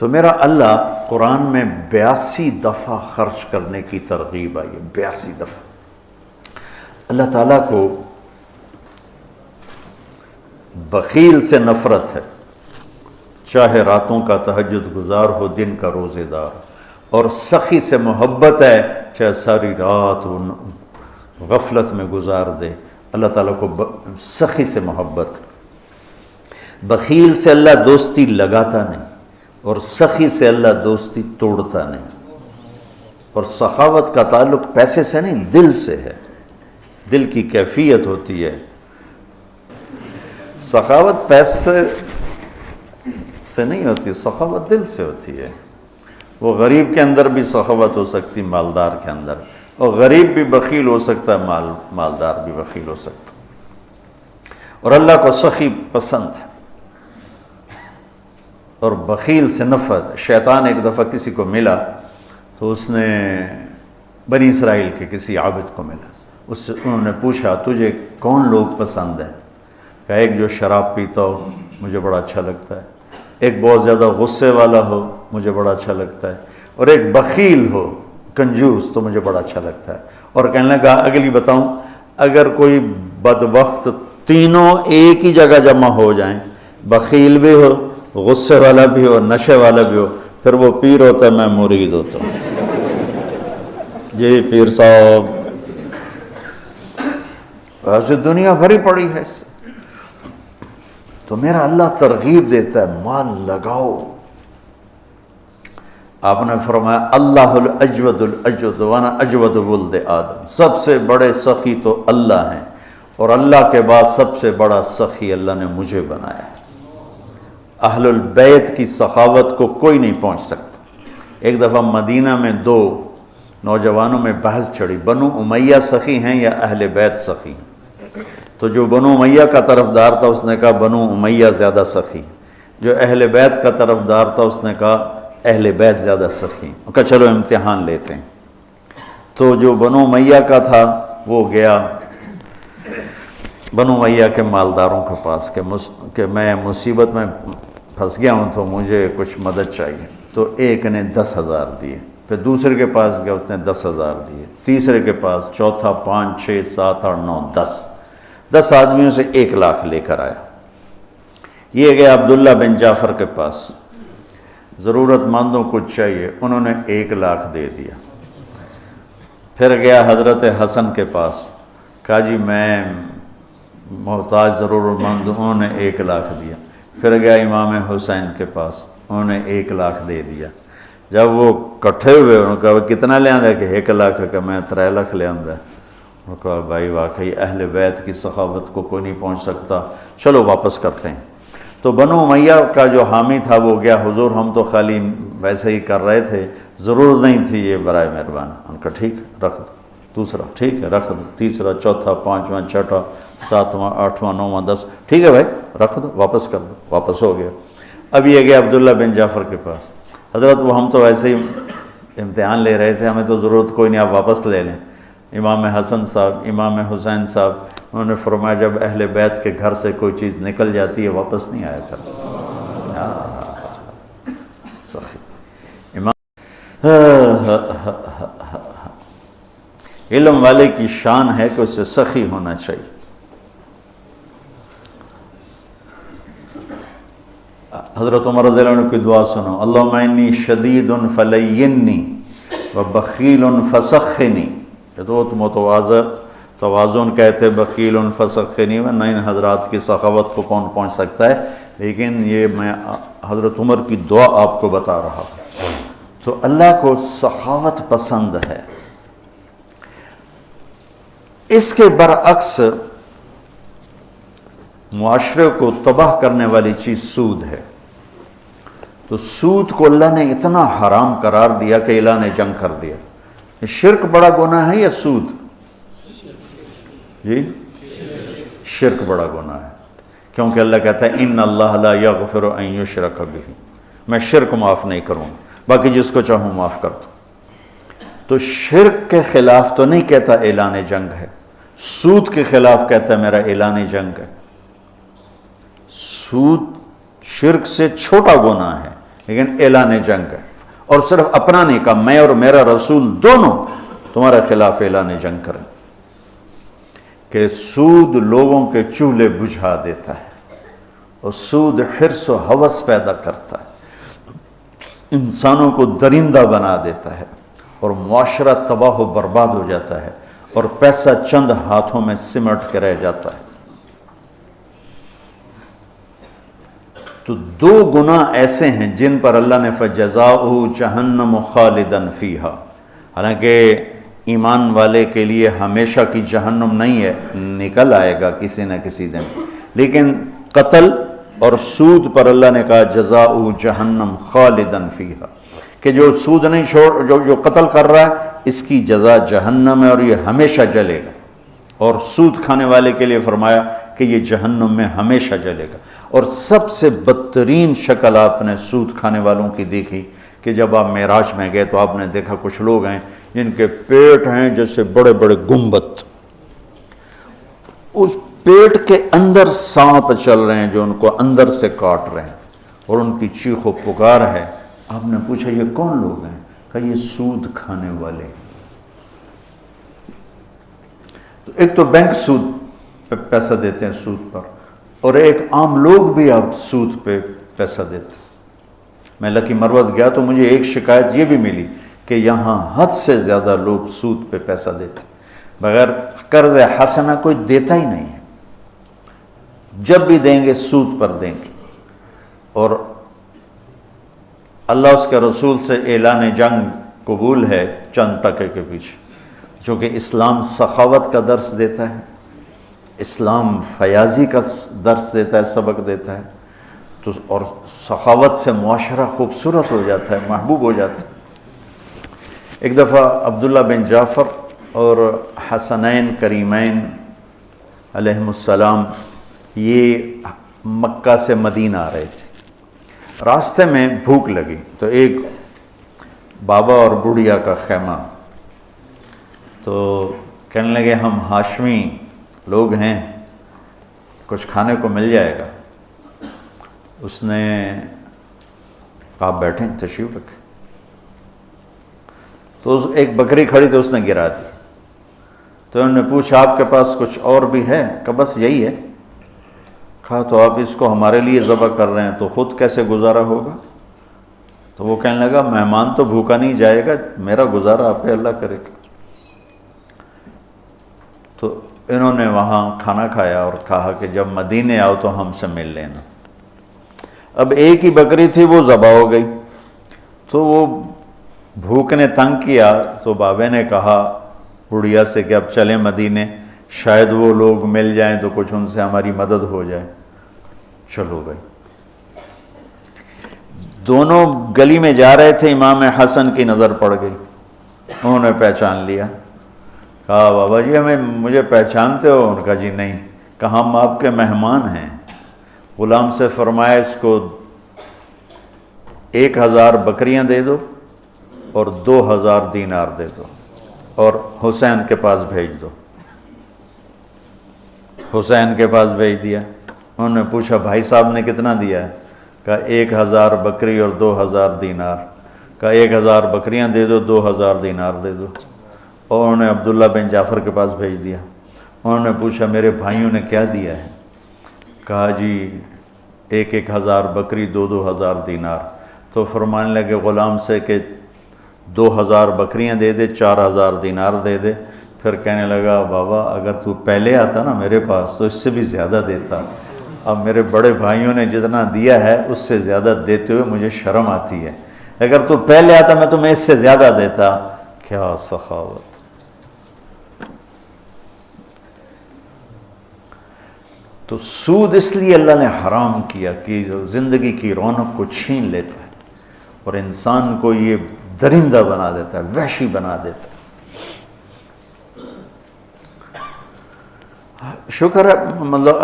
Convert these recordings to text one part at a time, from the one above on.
تو میرا اللہ قرآن میں 82 دفعہ خرچ کرنے کی ترغیب آئی ہے، 82 دفعہ۔ اللہ تعالیٰ کو بخیل سے نفرت ہے، چاہے راتوں کا تہجد گزار ہو، دن کا روزے دار، اور سخی سے محبت ہے، چاہے ساری رات وہ غفلت میں گزار دے، اللہ تعالیٰ کو سخی سے محبت۔ بخیل سے اللہ دوستی لگاتا نہیں، اور سخی سے اللہ دوستی توڑتا نہیں۔ اور سخاوت کا تعلق پیسے سے نہیں، دل سے ہے، دل کی کیفیت ہوتی ہے۔ سخاوت پیسے سے نہیں ہوتی، سخاوت دل سے ہوتی ہے۔ وہ غریب کے اندر بھی سخاوت ہو سکتی، مالدار کے اندر، اور غریب بھی بخیل ہو سکتا ہے، مالدار بھی بخیل ہو سکتا۔ اور اللہ کو سخی پسند ہے اور بخیل سے نفرت۔ شیطان ایک دفعہ کسی کو ملا تو اس نے بنی اسرائیل کے کسی عابد کو ملا، انہوں نے پوچھا تجھے کون لوگ پسند ہیں؟ کہ ایک جو شراب پیتا ہو مجھے بڑا اچھا لگتا ہے، ایک بہت زیادہ غصے والا ہو مجھے بڑا اچھا لگتا ہے، اور ایک بخیل ہو کنجوس تو مجھے بڑا اچھا لگتا ہے۔ اور کہنے لگا اگلی بتاؤں، اگر کوئی بدبخت تینوں ایک ہی جگہ جمع ہو جائیں، بخیل بھی ہو، غصے والا بھی ہو، نشے والا بھی ہو، پھر وہ پیر ہوتا ہے، میں مرید ہوتا ہوں۔ جی پیر صاحب، ایسے دنیا بھری پڑی ہے اس سے۔ تو میرا اللہ ترغیب دیتا ہے مال لگاؤ۔ آپ نے فرمایا اللہ الاجود الاجود وانا اجود ولد آدم، سب سے بڑے سخی تو اللہ ہیں، اور اللہ کے بعد سب سے بڑا سخی اللہ نے مجھے بنایا۔ اہل البیت کی سخاوت کو کوئی نہیں پہنچ سکتا۔ ایک دفعہ مدینہ میں 2 نوجوانوں میں بحث چڑھی، بنو امیہ سخی ہیں یا اہل بیت سخی ہیں؟ تو جو بنو امیہ کا طرفدار تھا اس نے کہا بنو امیہ زیادہ سخی، جو اہل بیت کا طرفدار تھا اس نے کہا اہل بیت زیادہ سخی۔ کہا چلو امتحان لیتے ہیں۔ تو جو بنو امیہ کا تھا وہ گیا بنو امیہ کے مالداروں کے پاس کہ میں مصیبت میں پھنس گیا ہوں تو مجھے کچھ مدد چاہیے۔ تو ایک نے 10,000 دیے، پھر دوسرے کے پاس گیا اس نے 10,000 دیے، تیسرے کے پاس، چوتھا 5 6 7 8 9 10 آدمیوں سے 1 لاکھ لے کر آیا۔ یہ گیا عبداللہ بن جعفر کے پاس، ضرورت مندوں کو چاہیے، انہوں نے 1 لاکھ دے دیا۔ پھر گیا حضرت حسن کے پاس، کہا جی میں محتاج ضرورت مند، انہوں نے 1 لاکھ دیا۔ پھر گیا امام حسین کے پاس، انہوں نے 1 لاکھ دے دیا۔ جب وہ کٹھے ہوئے انہوں نے کہا کتنا لے آندہ؟ کہ 1 لاکھ کہ میں 3 لاکھ لے آندہ۔ انہوں نے کہا بھائی واقعی اہل بیت کی سخاوت کو کوئی نہیں پہنچ سکتا، چلو واپس کرتے ہیں۔ تو بنو امیہ کا جو حامی تھا وہ گیا، حضور ہم تو خالی ویسے ہی کر رہے تھے، ضرورت نہیں تھی، یہ برائے مہربان۔ ان کا ٹھیک رکھ دو، دوسرا ٹھیک ہے رکھ دو، تیسرا، چوتھا، 5واں، 6واں، 7واں، 8واں، 9واں، 10 ٹھیک ہے بھائی رکھ دو، واپس کر دو، واپس ہو گیا۔ اب یہ گیا عبداللہ بن جعفر کے پاس، حضرت وہ ہم تو ویسے ہی امتحان لے رہے تھے، ہمیں تو ضرورت کوئی نہیں، آپ واپس لے لیں۔ امام حسن صاحب، امام حسین صاحب، انہوں نے فرمایا جب اہل بیت کے گھر سے کوئی چیز نکل جاتی ہے واپس نہیں آیا کرتا۔ سخی علم والے کی شان ہے کہ اسے سخی ہونا چاہیے۔ حضرت عمر رضی اللہ عنہ کی دعا سنو، اللہم انی شدید فلینی وبخیل فسخنی۔ یہ تو توازن کہتے بخیل فسخنی، ورنہ ان حضرات کی سخاوت کو کون پہنچ سکتا ہے، لیکن یہ میں حضرت عمر کی دعا آپ کو بتا رہا ہوں۔ تو اللہ کو سخاوت پسند ہے۔ اس کے برعکس معاشرے کو تباہ کرنے والی چیز سود ہے۔ تو سود کو اللہ نے اتنا حرام قرار دیا کہ اعلان جنگ کر دیا۔ شرک بڑا گناہ ہے یا سود؟ جی شرک بڑا گناہ ہے، کیونکہ اللہ کہتا ہے ان اللہ لا یغفر ان یشرک بہ، میں شرک معاف نہیں کروں، باقی جس کو چاہوں معاف کر دوں۔ تو شرک کے خلاف تو نہیں کہتا اعلان جنگ ہے، سود کے خلاف کہتا ہے میرا اعلان جنگ ہے۔ سود شرک سے چھوٹا گناہ ہے لیکن اعلان جنگ ہے، اور صرف اپنا نہیں کہا، میں اور میرا رسول دونوں تمہارے خلاف اعلان جنگ کریں، کہ سود لوگوں کے چولہے بجھا دیتا ہے، اور سود حرص و ہوس پیدا کرتا ہے، انسانوں کو درندہ بنا دیتا ہے، اور معاشرہ تباہ و برباد ہو جاتا ہے، اور پیسہ چند ہاتھوں میں سمٹ کے رہ جاتا ہے۔ تو دو گناہ ایسے ہیں جن پر اللہ نے فَجَزَاؤُهُ جَهَنَّمُ خَالِدًا فِيهَا، حالانکہ ایمان والے کے لیے ہمیشہ کی جہنم نہیں ہے، نکل آئے گا کسی نہ کسی دن، لیکن قتل اور سود پر اللہ نے کہا جزاؤ جہنم خالدن فیہا، کہ جو سود نہیں چھوڑ، جو قتل کر رہا ہے اس کی جزا جہنم ہے اور یہ ہمیشہ جلے گا، اور سود کھانے والے کے لیے فرمایا کہ یہ جہنم میں ہمیشہ جلے گا۔ اور سب سے بدترین شکل آپ نے سود کھانے والوں کی دیکھی کہ جب آپ معراج میں گئے تو آپ نے دیکھا کچھ لوگ ہیں جن کے پیٹ ہیں جیسے بڑے بڑے گنبد، اس پیٹ کے اندر سانپ چل رہے ہیں جو ان کو اندر سے کاٹ رہے ہیں، اور ان کی چیخ و پکار ہے۔ آپ نے پوچھا یہ کون لوگ ہیں؟ کہا یہ سود کھانے والے۔ تو ایک تو بینک سود پہ پیسہ دیتے ہیں، سود پر، اور ایک عام لوگ بھی اب سود پہ پیسہ دیتے ہیں۔ میں لکی مروت گیا تو مجھے ایک شکایت یہ بھی ملی کہ یہاں حد سے زیادہ لوگ سود پہ پیسہ دیتے ہیں، بغیر قرض حسنہ کوئی دیتا ہی نہیں ہے، جب بھی دیں گے سود پر دیں گے۔ اور اللہ اس کے رسول سے اعلان جنگ قبول ہے چند ٹکے کے پیچھے، چونکہ اسلام سخاوت کا درس دیتا ہے، اسلام فیاضی کا درس دیتا ہے، سبق دیتا ہے، تو اور سخاوت سے معاشرہ خوبصورت ہو جاتا ہے، محبوب ہو جاتا ہے۔ ایک دفعہ عبداللہ بن جعفر اور حسنین کریمین علیہم السلام یہ مکہ سے مدینہ آ رہے تھے، راستے میں بھوک لگی تو ایک بابا اور بڑھیا کا خیمہ، تو کہنے لگے ہم ہاشمی لوگ ہیں، کچھ کھانے کو مل جائے گا؟ اس نے کہا بیٹھیں، تشریف رکھیں۔ تو ایک بکری کھڑی تو اس نے گرا دی، تو انہوں نے پوچھا آپ کے پاس کچھ اور بھی ہے؟ کہا بس یہی ہے۔ کہا تو آپ اس کو ہمارے لیے ذبح کر رہے ہیں تو خود کیسے گزارا ہوگا؟ تو وہ کہنے لگا مہمان تو بھوکا نہیں جائے گا، میرا گزارا آپ پہ اللہ کرے گا۔ تو انہوں نے وہاں کھانا کھایا اور کہا کہ جب مدینے آؤ تو ہم سے مل لینا۔ اب ایک ہی بکری تھی، وہ ذبح ہو گئی، تو وہ بھوک نے تنگ کیا، تو بابے نے کہا بڑھیا سے کہ اب چلیں مدینے، شاید وہ لوگ مل جائیں تو کچھ ان سے ہماری مدد ہو جائے۔ چلو بھائی، دونوں گلی میں جا رہے تھے، امام حسن کی نظر پڑ گئی، انہوں نے پہچان لیا۔ کہا بابا جی مجھے پہچانتے ہو؟ ان کا جی نہیں۔ کہا ہم آپ کے مہمان ہیں۔ غلام سے فرمایا اس کو 1000 بکریاں دے دو اور 2000 دینار دے دو، اور حسین کے پاس بھیج دو۔ حسین کے پاس بھیج دیا۔ انہوں نے پوچھا بھائی صاحب نے کتنا دیا ہے؟ کہا 1000 بکری اور 2000 دینار۔ کہا 1000 بکریاں دے دو، 2000 دینار دے دو، اور انہوں نے عبداللہ بن جعفر کے پاس بھیج دیا۔ انہوں نے پوچھا میرے بھائیوں نے کیا دیا ہے؟ کہا جی 1000 بکری، 2000 دینار۔ تو فرمانے لگے غلام سے کہ 2000 بکریاں دے دے، 4000 دینار دے دے۔ پھر کہنے لگا بابا اگر تو پہلے آتا نا میرے پاس تو اس سے بھی زیادہ دیتا، اب میرے بڑے بھائیوں نے جتنا دیا ہے اس سے زیادہ دیتے ہوئے مجھے شرم آتی ہے، اگر تو پہلے آتا میں تمہیں اس سے زیادہ دیتا۔ کیا سخاوت! تو سود اس لیے اللہ نے حرام کیا کہ زندگی کی رونق کو چھین لیتا ہے اور انسان کو یہ درندہ بنا دیتا ہے، وحشی بنا دیتا ہے۔ شکر ہے مطلب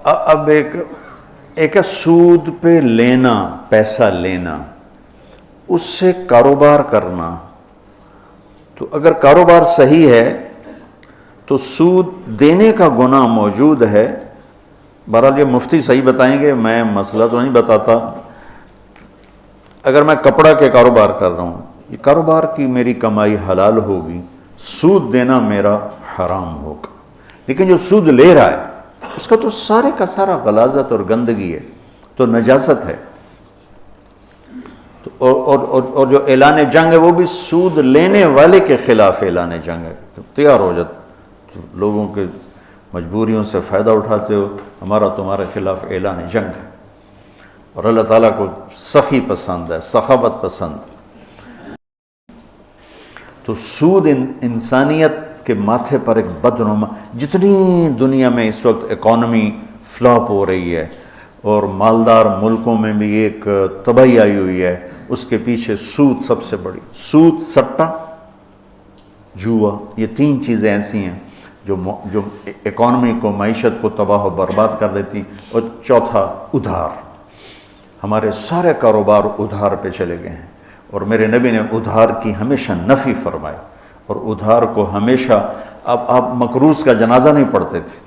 اب ایک ہے سود پہ لینا، پیسہ لینا، اس سے کاروبار کرنا۔ تو اگر کاروبار صحیح ہے تو سود دینے کا گناہ موجود ہے۔ بہرحال یہ مفتی صحیح بتائیں گے، میں مسئلہ تو نہیں بتاتا۔ اگر میں کپڑا کے کاروبار کر رہا ہوں، یہ کاروبار کی میری کمائی حلال ہوگی، سود دینا میرا حرام ہوگا، لیکن جو سود لے رہا ہے اس کا تو سارے کا سارا غلاظت اور گندگی ہے، تو نجاست ہے۔ اور جو اعلان جنگ ہے وہ بھی سود لینے والے کے خلاف اعلان جنگ ہے۔ تو تیار ہو جاتے لوگوں کے مجبوریوں سے فائدہ اٹھاتے ہو، ہمارا تمہارے خلاف اعلان جنگ ہے۔ اور اللہ تعالیٰ کو سخی پسند ہے، سخاوت پسند ہے۔ تو سود انسانیت کے ماتھے پر ایک بدنما، جتنی دنیا میں اس وقت اکانومی فلاپ ہو رہی ہے اور مالدار ملکوں میں بھی ایک تباہی آئی ہوئی ہے، اس کے پیچھے سود سب سے بڑی، سود، سٹا، جوا، یہ تین چیزیں ایسی ہیں جو اکانومی کو، معیشت کو تباہ و برباد کر دیتی۔ اور چوتھا ادھار، ہمارے سارے کاروبار ادھار پہ چلے گئے ہیں، اور میرے نبی نے ادھار کی ہمیشہ نفی فرمائی، اور ادھار کو ہمیشہ، آپ مقروض کا جنازہ نہیں پڑھتے تھے،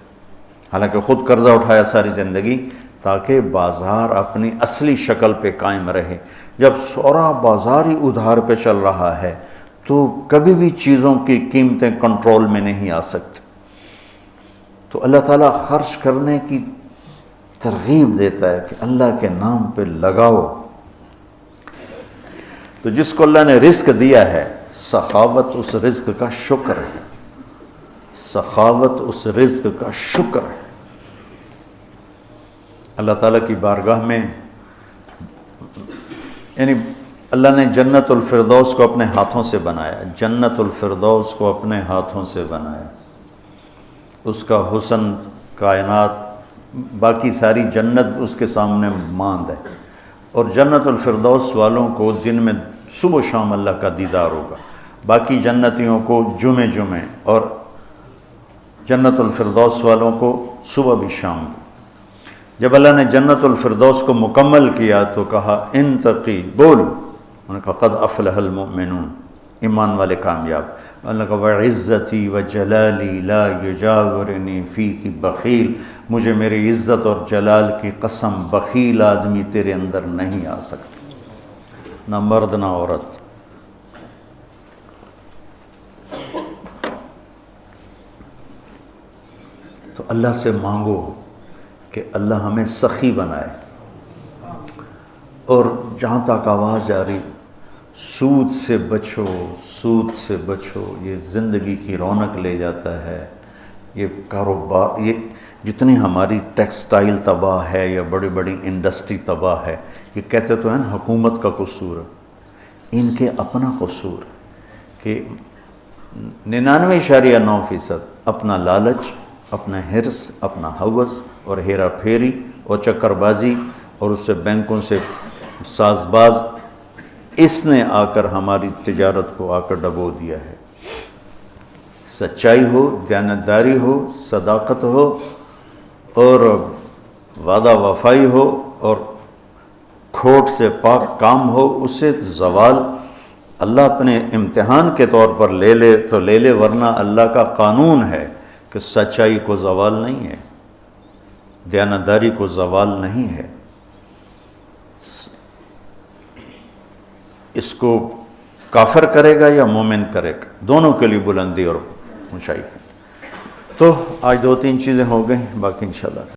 حالانکہ خود قرضہ اٹھایا ساری زندگی تاکہ بازار اپنی اصلی شکل پہ قائم رہے۔ جب سورا بازار ہی ادھار پہ چل رہا ہے تو کبھی بھی چیزوں کی قیمتیں کنٹرول میں نہیں آ سکتی۔ تو اللہ تعالیٰ خرچ کرنے کی ترغیب دیتا ہے کہ اللہ کے نام پہ لگاؤ۔ تو جس کو اللہ نے رزق دیا ہے، سخاوت اس رزق کا شکر ہے، سخاوت اس رزق کا شکر ہے۔ اللہ تعالیٰ کی بارگاہ میں، یعنی اللہ نے جنت الفردوس کو اپنے ہاتھوں سے بنایا، جنت الفردوس کو اپنے ہاتھوں سے بنایا، اس کا حسن، کائنات، باقی ساری جنت اس کے سامنے ماند ہے، اور جنت الفردوس والوں کو دن میں صبح و شام اللہ کا دیدار ہوگا، باقی جنتیوں کو جمعے جمعے، اور جنت الفردوس والوں کو صبح بھی شام بھی۔ جب اللہ نے جنت الفردوس کو مکمل کیا تو کہا انتقی، بول، انہوں نے کہا قد افلح المؤمنون، ایمان والے کامیاب۔ اللہ کا وعزتی وجلالی لا یجاورنی فیک بخیل، مجھے میری عزت اور جلال کی قسم، بخیل آدمی تیرے اندر نہیں آ سکتا، نہ مرد نہ عورت۔ تو اللہ سے مانگو کہ اللہ ہمیں سخی بنائے، اور جہاں تک آواز جاری، سود سے بچو، سود سے بچو، یہ زندگی کی رونق لے جاتا ہے، یہ کاروبار، یہ جتنی ہماری ٹیکسٹائل تباہ ہے یا بڑی بڑی انڈسٹری تباہ ہے، یہ کہتے تو ہیں نا حکومت کا قصور ہے، ان کے اپنا قصور کہ 99.9% اپنا لالچ، اپنا حرص، اپنا ہوس اور ہیرا پھیری اور چکر بازی، اور اس سے بینکوں سے ساز باز، اس نے آ کر ہماری تجارت کو آ کر ڈبو دیا ہے۔ سچائی ہو، دیانتداری ہو، صداقت ہو، اور وعدہ وفائی ہو، اور کھوٹ سے پاک کام ہو، اسے زوال اللہ اپنے امتحان کے طور پر لے لے تو لے لے، ورنہ اللہ کا قانون ہے کہ سچائی کو زوال نہیں ہے، دیانتداری کو زوال نہیں ہے۔ اس کو کافر کرے گا یا مومن کرے گا، دونوں کے لیے بلندی اور اونچائی ہے۔ تو آج 2-3 چیزیں ہو گئیں، باقی انشاءاللہ